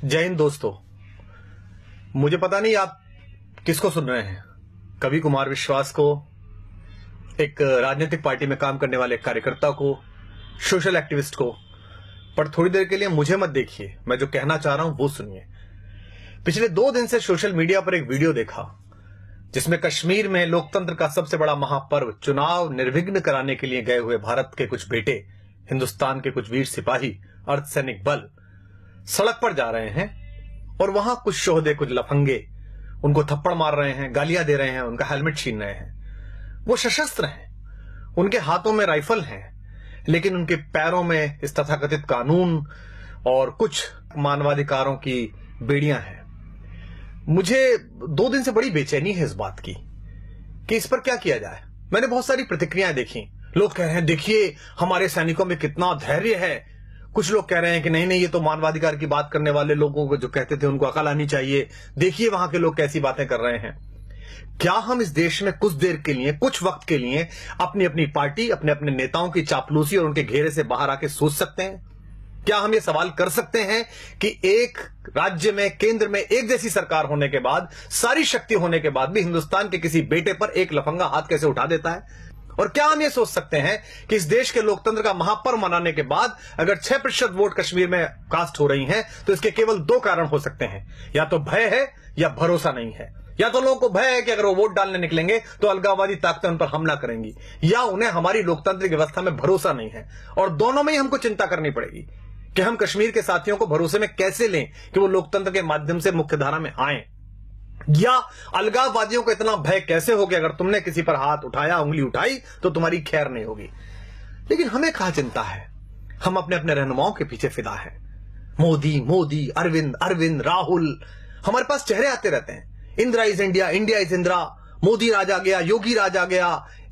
जय हिंद दोस्तों। मुझे पता नहीं आप किसको सुन रहे हैं, कवि कुमार विश्वास को, एक राजनीतिक पार्टी में काम करने वाले कार्यकर्ता को, सोशल एक्टिविस्ट को, पर थोड़ी देर के लिए मुझे मत देखिए, मैं जो कहना चाह रहा हूं वो सुनिए। पिछले 2 दिन से सोशल मीडिया पर एक वीडियो देखा जिसमें कश्मीर में लोकतंत्र का सबसे बड़ा महापर्व चुनाव निर्विघ्न कराने के लिए गए हुए भारत के कुछ बेटे, हिंदुस्तान के कुछ वीर सिपाही, अर्धसैनिक बल सड़क पर जा रहे हैं और वहां कुछ शोहदे, कुछ लफंगे उनको थप्पड़ मार रहे हैं, गालियां दे रहे हैं, उनका हेलमेट छीन रहे हैं। वो सशस्त्र हैं, उनके हाथों में राइफल हैं, लेकिन उनके पैरों में इस तथाकथित कानून और कुछ मानवाधिकारों की बेड़ियां हैं। मुझे 2 दिन से बड़ी बेचैनी है इस बात की कि इस पर क्या किया जाए। मैंने बहुत सारी प्रतिक्रियाएं देखी। लोग कह रहे हैं देखिए हमारे सैनिकों में कितना धैर्य है। कुछ लोग कह रहे हैं कि नहीं नहीं, ये तो मानवाधिकार की बात करने वाले लोगों को जो कहते थे उनको अकल आनी चाहिए, देखिए वहां के लोग कैसी बातें कर रहे हैं। क्या हम इस देश में कुछ देर के लिए, कुछ वक्त के लिए अपनी अपनी पार्टी, अपने अपने नेताओं की चापलूसी और उनके घेरे से बाहर आके सोच सकते हैं? क्या हम ये सवाल कर सकते हैं कि एक राज्य में, केंद्र में एक जैसी सरकार होने के बाद, सारी शक्ति होने के बाद भी हिंदुस्तान के किसी बेटे पर एक लफंगा हाथ कैसे उठा देता है? और क्या हम ये सोच सकते हैं कि इस देश के लोकतंत्र का महापर्व मनाने के बाद अगर 6% वोट कश्मीर में कास्ट हो रही हैं तो इसके केवल 2 कारण हो सकते हैं, या तो भय है या भरोसा नहीं है। या तो लोगों को भय है कि अगर वो वोट डालने निकलेंगे तो अलगाववादी ताकतें उन पर हमला करेंगी, या उन्हें हमारी लोकतांत्रिक व्यवस्था में भरोसा नहीं है। और दोनों में ही हमको चिंता करनी पड़ेगी कि हम कश्मीर के साथियों को भरोसे में कैसे लें कि वो लोकतंत्र के माध्यम से मुख्यधारा में आए, या अलगाववादियों को इतना भय कैसे हो कि अगर तुमने किसी पर हाथ उठाया, उंगली उठाई तो तुम्हारी खैर नहीं होगी। लेकिन हमें कहां चिंता है, हम अपने अपने रहनुमाओं के पीछे फिदा हैं। मोदी मोदी, अरविंद अरविंद, राहुल, हमारे पास चेहरे आते रहते हैं। Indira is India, India is Indira, Modi राज आ गया, योगी राज आ गया,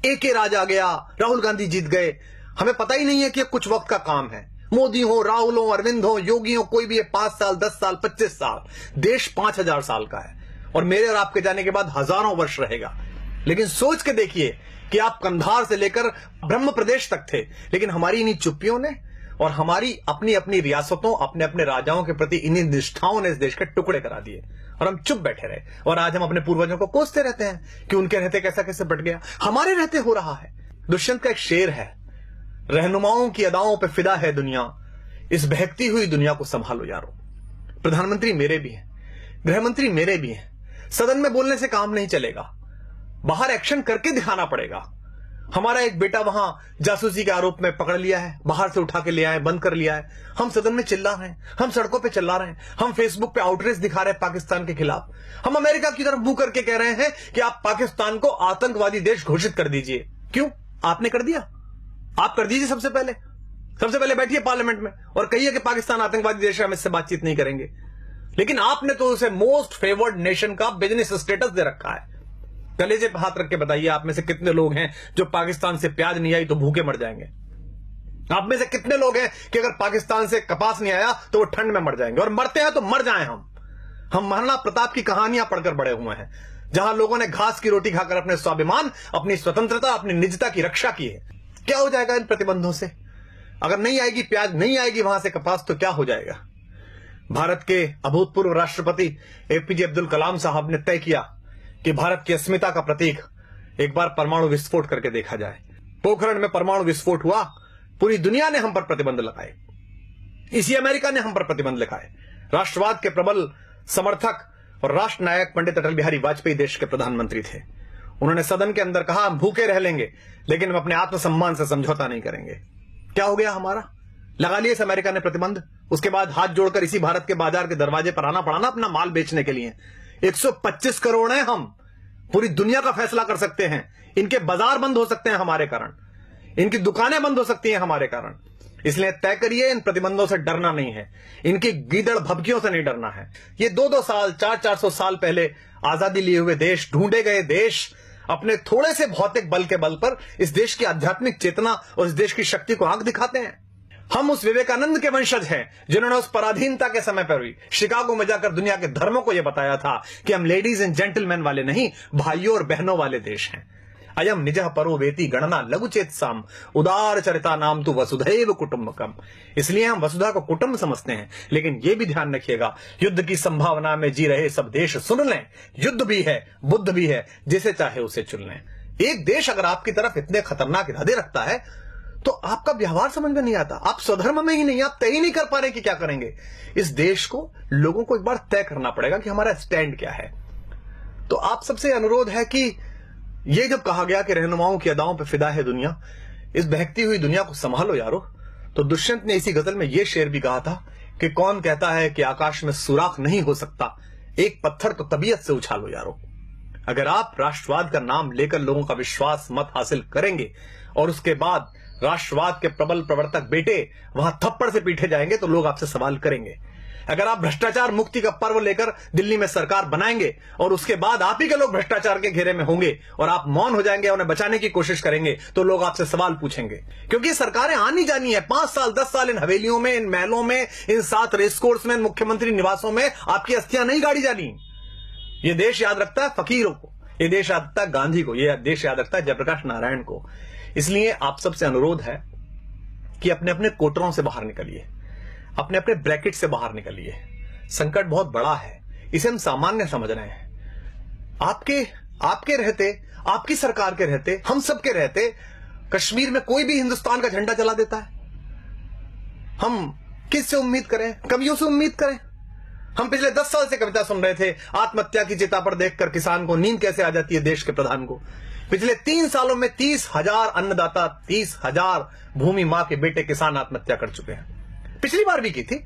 AK राज आ गया, राहुल गांधी जीत गए। हमें पता ही नहीं है कि कुछ वक्त का काम है। मोदी हो, राहुल हो, अरविंद हो, योगी हो, कोई भी है, 5 साल, 10 साल, 25 साल, देश 5000 साल का है और मेरे और आपके जाने के बाद हजारों वर्ष रहेगा। लेकिन सोच के देखिए कि आप कंधार से लेकर ब्रह्म प्रदेश तक थे, लेकिन हमारी इन्हीं चुप्पियों ने और हमारी अपनी अपनी रियासतों, अपने अपने राजाओं के प्रति इन्हीं निष्ठाओं ने इस देश के टुकड़े करा दिए और हम चुप बैठे रहे। और आज हम अपने पूर्वजों को कोसते रहते हैं कि उनके रहते कैसा कैसे बट गया, हमारे रहते हो रहा है। दुष्यंत का एक शेर है, रहनुमाओं की अदाओं पर फिदा है दुनिया, इस बहकती हुई दुनिया को संभालो यारो। प्रधानमंत्री मेरे भी हैं, गृहमंत्री मेरे भी हैं। सदन में बोलने से काम नहीं चलेगा, बाहर एक्शन करके दिखाना पड़ेगा। हमारा एक बेटा वहां जासूसी के आरोप में पकड़ लिया है, बाहर से उठा के ले आए, बंद कर लिया है। हम सदन में चिल्ला रहे हैं, हम सड़कों पे चिल्ला रहे हैं, हम फेसबुक पे आउटरीच दिखा रहे हैं पाकिस्तान के खिलाफ। हम अमेरिका की तरफ मुंह करके कह रहे हैं कि आप पाकिस्तान को आतंकवादी देश घोषित कर दीजिए। क्यों? आपने कर दिया, आप कर दीजिए। सबसे पहले बैठिए पार्लियामेंट में और कहिए कि पाकिस्तान आतंकवादी देश है, हम इससे बातचीत नहीं करेंगे। लेकिन आपने तो उसे मोस्ट फेवर्ड नेशन का बिजनेस स्टेटस दे रखा है। कलेजे पे हाथ रख के बताइए, आप में से कितने लोग हैं जो पाकिस्तान से प्याज नहीं आई तो भूखे मर जाएंगे? आप में से कितने लोग हैं कि अगर पाकिस्तान से कपास नहीं आया तो वो ठंड में मर जाएंगे? और मरते हैं तो मर जाएं। हम महाराणा प्रताप की कहानियां पढ़कर बड़े हुए हैं, जहां लोगों ने घास की रोटी खाकर अपने स्वाभिमान, अपनी स्वतंत्रता, अपनी निजता की रक्षा की है। क्या हो जाएगा इन प्रतिबंधों से? अगर नहीं आएगी प्याज, नहीं आएगी वहां से कपास, तो क्या हो जाएगा? भारत के अभूतपूर्व राष्ट्रपति APJ अब्दुल कलाम साहब ने तय किया कि भारत की अस्मिता का प्रतीक एक बार परमाणु विस्फोट करके देखा जाए। पोखरण में परमाणु विस्फोट हुआ, पूरी दुनिया ने हम पर प्रतिबंध लगाए, इसी अमेरिका ने हम पर प्रतिबंध लगाए। राष्ट्रवाद के प्रबल समर्थक और राष्ट्र नायक पंडित अटल बिहारी वाजपेयी देश के प्रधानमंत्री थे। उन्होंने सदन के अंदर कहा, हम भूखे रह लेंगे लेकिन हम अपने आत्मसम्मान से समझौता नहीं करेंगे। क्या हो गया हमारा? लगा लिए इस अमेरिका ने प्रतिबंध। उसके बाद हाथ जोड़कर इसी भारत के बाजार के दरवाजे पर आना पड़ा ना अपना माल बेचने के लिए। 125 करोड़ हैं हम, पूरी दुनिया का फैसला कर सकते हैं। इनके बाजार बंद हो सकते हैं हमारे कारण, इनकी दुकानें बंद हो सकती हैं हमारे कारण। इसलिए तय करिए, इन प्रतिबंधों से डरना नहीं है, इनकी गीदड़ भभकियों से नहीं डरना है। ये 2-2 साल, 400-400 साल पहले आजादी लिए हुए देश, ढूंढे गए देश, अपने थोड़े से भौतिक बल के बल पर इस देश की आध्यात्मिक चेतना और इस देश की शक्ति को आंख दिखाते हैं। हम उस विवेकानंद के वंशज हैं जिन्होंने उस पराधीनता के समय पर भी शिकागो में जाकर दुनिया के धर्मों को यह बताया था कि हम लेडीज एंड जेंटलमैन वाले नहीं, भाइयों और बहनों वाले देश हैं। अयम निजः परो वेति गणना लघुचेत साम उदार चरिता नाम तो वसुधैव कुटुंबकम। इसलिए हम वसुधा को कुटुंब समझते हैं। लेकिन यह भी ध्यान रखिएगा, युद्ध की संभावना में जी रहे सब देश सुन लें, युद्ध भी है, बुद्ध भी है, जिसे चाहे उसे चुन लें। एक देश अगर आपकी तरफ इतने खतरनाक इरादे रखता है तो आपका व्यवहार समझ में नहीं आता, आप स्वधर्म में ही नहीं, आप तय ही नहीं कर पा रहे कि क्या करेंगे। इस देश को, लोगों को एक बार तय करना पड़ेगा कि हमारा स्टैंड क्या है। तो आप सबसे अनुरोध है कि ये जब कहा गया कि रहनुमाओं की अदाओं पर फिदा है दुनिया, इस बहकती हुई दुनिया को संभालो यारो, तो दुष्यंत ने इसी गजल में यह शेर भी कहा था कि कौन कहता है कि आकाश में सुराख नहीं हो सकता, एक पत्थर तो तबीयत से उछालो यारो। अगर आप राष्ट्रवाद का नाम लेकर लोगों का विश्वास मत हासिल करेंगे और उसके बाद राष्ट्रवाद के प्रबल प्रवर्तक बेटे वहां थप्पड़ से पीटे जाएंगे तो लोग आपसे सवाल करेंगे। अगर आप भ्रष्टाचार मुक्ति का पर्व लेकर दिल्ली में सरकार बनाएंगे और उसके बाद आप ही के लोग भ्रष्टाचार के घेरे में होंगे और आप मौन हो जाएंगे, उन्हें बचाने की कोशिश करेंगे, तो लोग आपसे सवाल पूछेंगे। क्योंकि सरकारें आनी जानी है, 5 साल 10 साल इन हवेलियों में, इन महलों में, इन 7 रेसकोर्स में, मुख्यमंत्री निवासों में आपकी अस्थियां नहीं गाड़ी जानी। ये देश याद रखता है फकीरों को, ये देश याद रखता है गांधी को, ये देश याद रखता है जयप्रकाश नारायण को। इसलिए आप सबसे अनुरोध है कि अपने अपने कोटरों से बाहर निकलिए, अपने अपने ब्रैकेट से बाहर निकलिए। संकट बहुत बड़ा है, इसे हम सामान्य समझ रहे हैं। आपके रहते, आपकी सरकार के रहते, हम सब के रहते कश्मीर में कोई भी हिंदुस्तान का झंडा जला देता है। हम किससे उम्मीद करें? कवियों से उम्मीद करें? हम पिछले 10 साल से कविता सुन रहे थे, आत्महत्या की चिता पर देखकर किसान को नींद कैसे आ जाती है देश के प्रधान को। पिछले 3 सालों में 30,000 अन्नदाता, 30,000 भूमि मां के बेटे किसान आत्महत्या कर चुके हैं। पिछली बार भी की थी,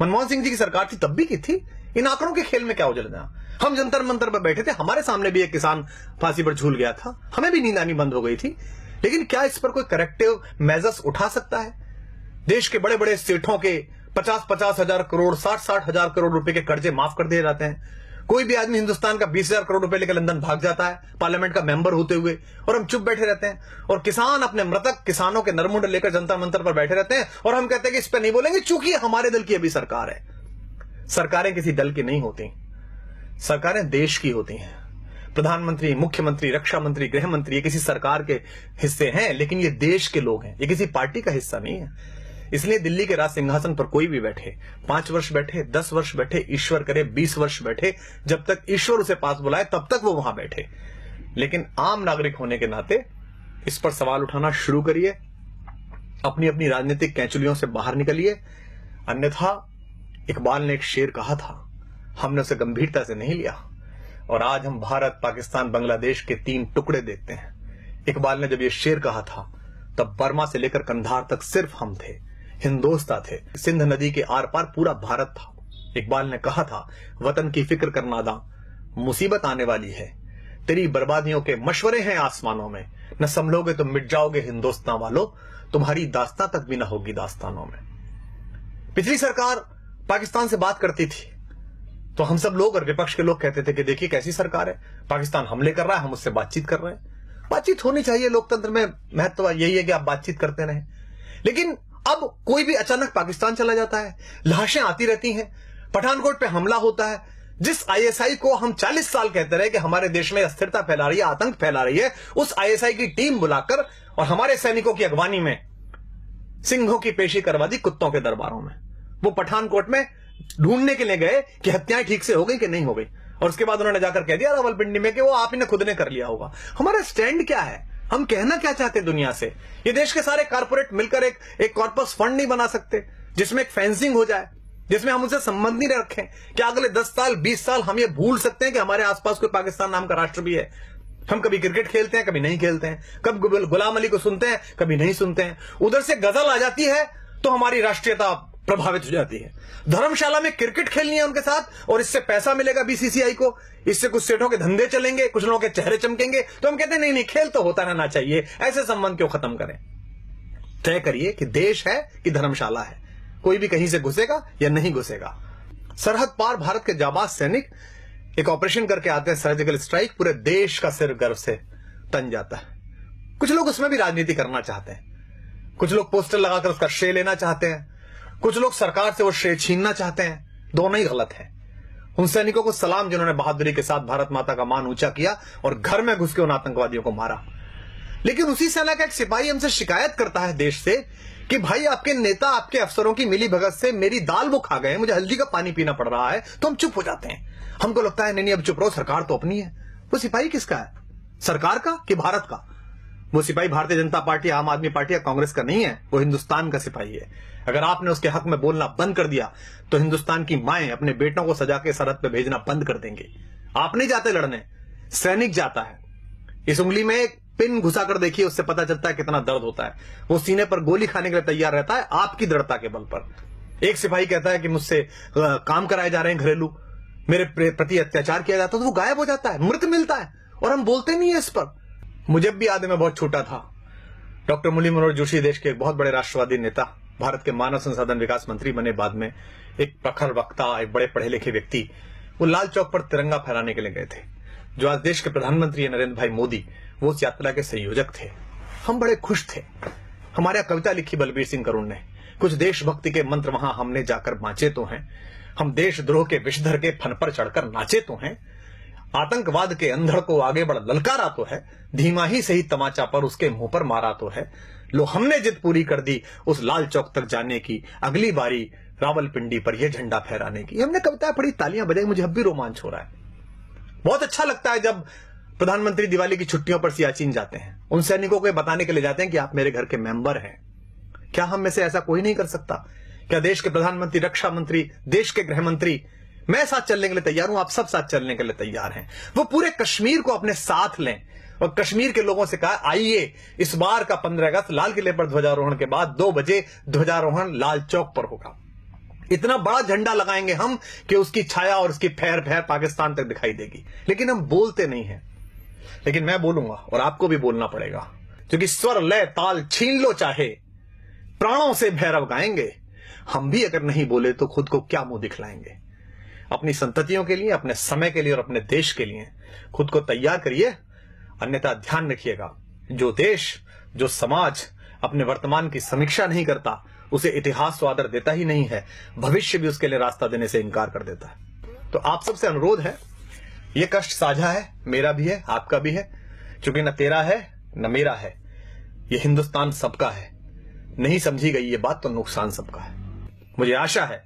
मनमोहन सिंह जी की सरकार थी तब भी की थी। इन आंकड़ों के खेल में क्या उलझना? हम जंतर मंतर पर बैठे थे, हमारे सामने भी एक किसान फांसी पर झूल गया था, हमें भी नींद आनी बंद हो गई थी। लेकिन क्या इस पर कोई करेक्टिव मेजर्स उठा सकता है? देश के बड़े बड़े सेठों के 50-50 हजार करोड़, 60-60 हजार करोड़ रुपए के कर्जे माफ कर दिए जाते हैं। कोई भी आदमी हिंदुस्तान का 20,000 करोड़ रुपए लेकर लंदन भाग जाता है पार्लियामेंट का मेंबर होते हुए, और हम चुप बैठे रहते हैं। और किसान अपने मृतक किसानों के नरमुंड लेकर जंतर मंतर पर बैठे रहते हैं और हम कहते हैं कि इस पर नहीं बोलेंगे चूंकि हमारे दल की अभी सरकार है। सरकारें किसी दल की नहीं होती, सरकारें देश की होती हैं। प्रधानमंत्री, मुख्यमंत्री, रक्षा मंत्री, गृह मंत्री ये किसी सरकार के हिस्से हैं, लेकिन ये देश के लोग हैं, ये किसी पार्टी का हिस्सा नहीं है। इसलिए दिल्ली के राज सिंहासन पर कोई भी बैठे, 5 वर्ष बैठे, 10 वर्ष बैठे, ईश्वर करे 20 वर्ष बैठे, जब तक ईश्वर उसे पास बुलाए तब तक वो वहां बैठे। लेकिन आम नागरिक होने के नाते इस पर सवाल उठाना शुरू करिए, अपनी अपनी राजनीतिक कैंचुलियों से बाहर निकलिए। अन्यथा इकबाल ने एक शेर कहा था, हमने उसे गंभीरता से नहीं लिया और आज हम भारत, पाकिस्तान, बांग्लादेश के 3 टुकड़े देखते हैं। इकबाल ने जब यह शेर कहा था तब बर्मा से लेकर कंधार तक सिर्फ हम थे, हिंदोस्तान थे, सिंध नदी के आर पार पूरा भारत था। इकबाल ने कहा था, वतन की फिक्र कर नादा, मुसीबत आने वाली है, तेरी बर्बादियों के मशवरे हैं आसमानों में, न संभलोगे तो मिट जाओगे हिंदुस्तान वालों, तुम्हारी दास्तां तक भी न होगी दास्तानों में। पिछली सरकार पाकिस्तान से बात करती थी तो हम सब लोग और विपक्ष के लोग कहते थे कि देखिए कैसी सरकार है, पाकिस्तान हमले कर रहा है, हम उससे बातचीत कर रहे हैं। बातचीत होनी चाहिए, लोकतंत्र में महत्व यही है कि आप बातचीत करते रहें। लेकिन अब कोई भी अचानक पाकिस्तान चला जाता है, लाशें आती रहती हैं, पठानकोट पे हमला होता है। जिस आईएसआई को हम 40 साल कहते रहे कि हमारे देश में अस्थिरता फैला रही है, आतंक फैला रही है, उस आईएसआई की टीम बुलाकर और हमारे सैनिकों की अगवानी में सिंहों की पेशी करवा दी कुत्तों के दरबारों में। वो पठानकोट में ढूंढने के लिए गए कि हत्याएं ठीक से हो गई कि नहीं हो गई, और उसके बाद उन्होंने जाकर कह दिया रावलपिंडी में कि वो आप ही ने खुद ने कर लिया होगा। हमारा स्टैंड क्या है? हम कहना क्या चाहते हैं दुनिया से? ये देश के सारे कारपोरेट मिलकर एक कॉर्पस फंड नहीं बना सकते जिसमें एक फेंसिंग हो जाए, जिसमें हम उनसे संबंध नहीं रखें? क्या अगले 10 साल 20 साल हम ये भूल सकते हैं कि हमारे आसपास कोई पाकिस्तान नाम का राष्ट्र भी है? हम कभी क्रिकेट खेलते हैं, कभी नहीं खेलते हैं, कभी गुलाम अली को सुनते हैं, कभी नहीं सुनते हैं। उधर से गजल आ जाती है तो हमारी राष्ट्रीयता प्रभावित हो जाती है। धर्मशाला में क्रिकेट खेलनी है उनके साथ और इससे पैसा मिलेगा बीसीसीआई को, इससे कुछ सेठों के धंधे चलेंगे, कुछ लोगों के चेहरे चमकेंगे, तो हम कहते हैं नहीं नहीं, खेल तो होता रहना चाहिए। ऐसे संबंध क्यों खत्म करें? तय करिए कि देश है कि धर्मशाला है, कोई भी कहीं से घुसेगा या नहीं घुसेगा। सरहद पार भारत के जाबाज सैनिक एक ऑपरेशन करके आते हैं, सर्जिकल स्ट्राइक, पूरे देश का सिर गर्व से तन जाता है। कुछ लोग उसमें भी राजनीति करना चाहते हैं, कुछ लोग पोस्टर लगाकर उसका श्रेय लेना चाहते हैं, कुछ लोग सरकार से वो श्रेय छीनना चाहते हैं। दोनों ही गलत है। उन सैनिकों को सलाम जिन्होंने बहादुरी के साथ भारत माता का मान ऊंचा किया और घर में घुस के उन आतंकवादियों को मारा। लेकिन उसी सेना का एक सिपाही हमसे शिकायत करता है देश से कि भाई आपके नेता आपके अफसरों की मिली भगत से मेरी दाल वो खा गए, मुझे हल्दी का पानी पीना पड़ रहा है, तो हम चुप हो जाते हैं। हमको लगता है नहीं अब चुप रहो, सरकार तो अपनी है। वो सिपाही किसका है, सरकार का कि भारत का? वो सिपाही भारतीय जनता पार्टी, आम आदमी पार्टी या कांग्रेस का नहीं है, वो हिंदुस्तान का सिपाही है। अगर आपने उसके हक में बोलना बंद कर दिया तो हिंदुस्तान की माएं अपने बेटों को सजा के सरहद पे भेजना बंद कर देंगे। आप नहीं जाते लड़ने, सैनिक जाता है। इस उंगली में एक पिन घुसा कर देखिए, उससे पता चलता है कितना दर्द होता है। वो सीने पर गोली खाने के लिए तैयार रहता है आपकी दृढ़ता के बल पर। एक सिपाही कहता है कि मुझसे काम कराए जा रहे हैं घरेलू, मेरे प्रति अत्याचार किया जाता है, तो वो गायब हो जाता है, मृत मिलता है, और हम बोलते नहीं है इस पर। मुझे भी याद है, मैं बहुत छोटा था, डॉक्टर मुरली मनोहर जोशी देश के एक बहुत बड़े राष्ट्रवादी नेता, भारत के मानव संसाधन विकास मंत्री बने बाद में, एक प्रखर वक्ता, एक बड़े पढ़े लिखे व्यक्ति, वो लाल चौक पर तिरंगा फहराने के लिए गए थे। जो आज देश के प्रधानमंत्री है नरेंद्र भाई मोदी, वो उस यात्रा के संयोजक थे। हम बड़े खुश थे। हमारे यहाँ कविता लिखी बलबीर सिंह करुण ने, कुछ देशभक्ति के मंत्र वहां हमने जाकर बांचे तो हैं, हम देशद्रोह के विषधर के फन पर चढ़कर नाचे तो हैं, आतंकवाद के अंधड़ को आगे बढ़ ललकारा तो है, धीमा ही सही तमाचा पर उसके मुंह पर मारा तो है। लो हमने जिद पूरी कर दी उस लाल चौक तक जाने की, अगली बारी रावलपिंडी पर यह झंडा फहराने की। हमने कविता पढ़ी, तालियां बजाई, मुझे अब भी रोमांच हो रहा है। बहुत अच्छा लगता है जब प्रधानमंत्री दिवाली की छुट्टियों पर सियाचिन जाते हैं, उन सैनिकों को बताने के लिए जाते हैं कि आप मेरे घर के मेंबर हैं। क्या हम में से ऐसा कोई नहीं कर सकता? क्या देश के प्रधानमंत्री, रक्षा मंत्री, देश के गृह मंत्री, मैं साथ चलने के लिए तैयार हूं, आप सब साथ चलने के लिए तैयार हैं। वो पूरे कश्मीर को अपने साथ लें और कश्मीर के लोगों से कहा आइए इस बार का 15 अगस्त लाल किले पर ध्वजारोहण के बाद 2 बजे ध्वजारोहण लाल चौक पर होगा। इतना बड़ा झंडा लगाएंगे हम कि उसकी छाया और उसकी फैर फैर पाकिस्तान तक दिखाई देगी। लेकिन हम बोलते नहीं हैं। लेकिन मैं बोलूंगा और आपको भी बोलना पड़ेगा, क्योंकि स्वर लय ताल छीन लो चाहे, प्राणों से भैरव गाएंगे। हम भी अगर नहीं बोले तो खुद को क्या मुंह दिखलाएंगे? अपनी संततियों के लिए, अपने समय के लिए और अपने देश के लिए खुद को तैयार करिए। अन्यथा ध्यान रखिएगा, जो देश, जो समाज अपने वर्तमान की समीक्षा नहीं करता, उसे इतिहास तो आदर देता ही नहीं है, भविष्य भी उसके लिए रास्ता देने से इनकार कर देता है। तो आप सबसे अनुरोध है, यह कष्ट साझा है, मेरा भी है, आपका भी है, क्योंकि न तेरा है न मेरा है, यह हिंदुस्तान सबका है। नहीं समझी गई ये बात तो नुकसान सबका है। मुझे आशा है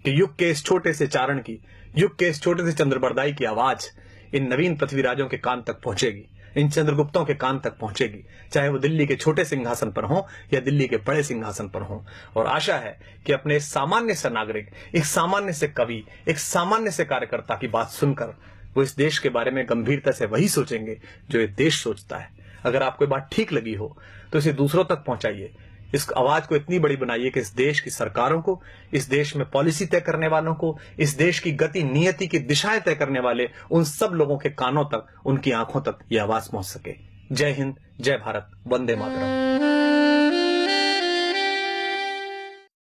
कि युग के इस छोटे से चारण की, युग के इस छोटे से चंद्रबरदाई की आवाज इन नवीन पृथ्वीराजों के कान तक पहुंचेगी, इन चंद्रगुप्तों के कान तक पहुंचेगी, चाहे वो दिल्ली के छोटे सिंहासन पर हो या दिल्ली के बड़े सिंहासन पर हो। और आशा है कि अपने सामान्य से नागरिक, एक सामान्य से कवि, एक सामान्य से कार्यकर्ता की बात सुनकर वो इस देश के बारे में गंभीरता से वही सोचेंगे जो ये देश सोचता है। अगर आपको बात ठीक लगी हो तो इसे दूसरों तक पहुंचाइए, इस आवाज को इतनी बड़ी बनाइए कि इस देश की सरकारों को, इस देश में पॉलिसी तय करने वालों को, इस देश की गति नियति की दिशाएं तय करने वाले उन सब लोगों के कानों तक, उनकी आंखों तक यह आवाज पहुंच सके। जय हिंद, जय भारत, वंदे मातरम।